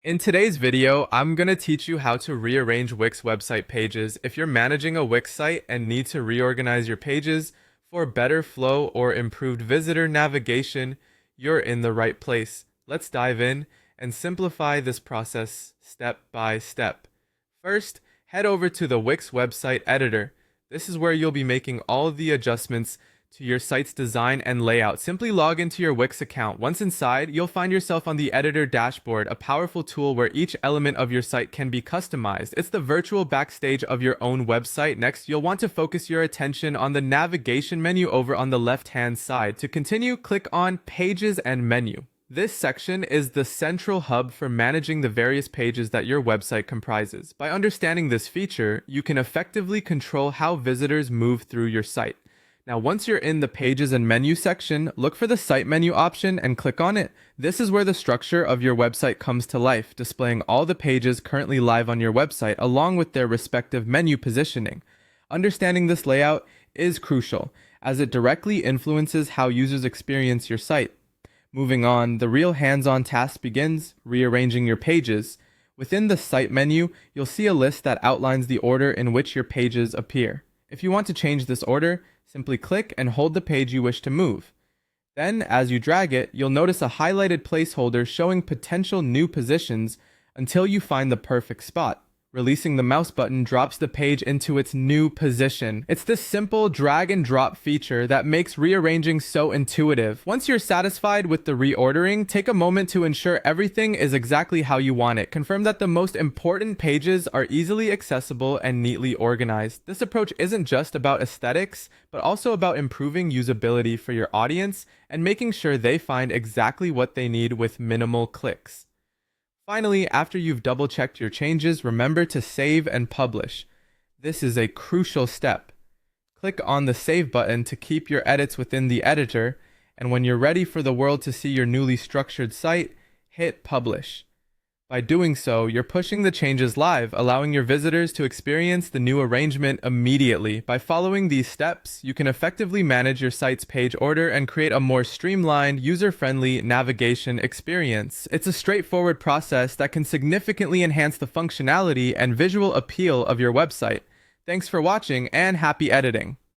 In today's video, I'm going to teach you how to rearrange Wix website pages if you're managing a Wix site and need to reorganize your pages for better flow or improved visitor navigation. You're in the right place. Let's dive in and simplify this process step by step. First, head over to the Wix website editor. This is where you'll be making all the adjustments to your site's design and layout. Simply log into your Wix account. Once inside, you'll find yourself on the editor dashboard, a powerful tool where each element of your site can be customized. It's the virtual backstage of your own website. Next, you'll want to focus your attention on the navigation menu over on the left-hand side. To continue, click on Pages and Menu. This section is the central hub for managing the various pages that your website comprises. By understanding this feature, you can effectively control how visitors move through your site. Now, once you're in the Pages and Menu section, look for the Site Menu option and click on it. This is where the structure of your website comes to life, displaying all the pages currently live on your website, along with their respective menu positioning. Understanding this layout is crucial, as it directly influences how users experience your site. Moving on, the real hands-on task begins, rearranging your pages. Within the Site menu, you'll see a list that outlines the order in which your pages appear. If you want to change this order, simply click and hold the page you wish to move. Then, as you drag it, you'll notice a highlighted placeholder showing potential new positions until you find the perfect spot. Releasing the mouse button drops the page into its new position. It's this simple drag and drop feature that makes rearranging so intuitive. Once you're satisfied with the reordering, take a moment to ensure everything is exactly how you want it. Confirm that the most important pages are easily accessible and neatly organized. This approach isn't just about aesthetics, but also about improving usability for your audience and making sure they find exactly what they need with minimal clicks. Finally, after you've double-checked your changes, remember to save and publish. This is a crucial step. Click on the Save button to keep your edits within the editor, and when you're ready for the world to see your newly structured site, hit Publish. By doing so, you're pushing the changes live, allowing your visitors to experience the new arrangement immediately. By following these steps, you can effectively manage your site's page order and create a more streamlined, user-friendly navigation experience. It's a straightforward process that can significantly enhance the functionality and visual appeal of your website. Thanks for watching and happy editing!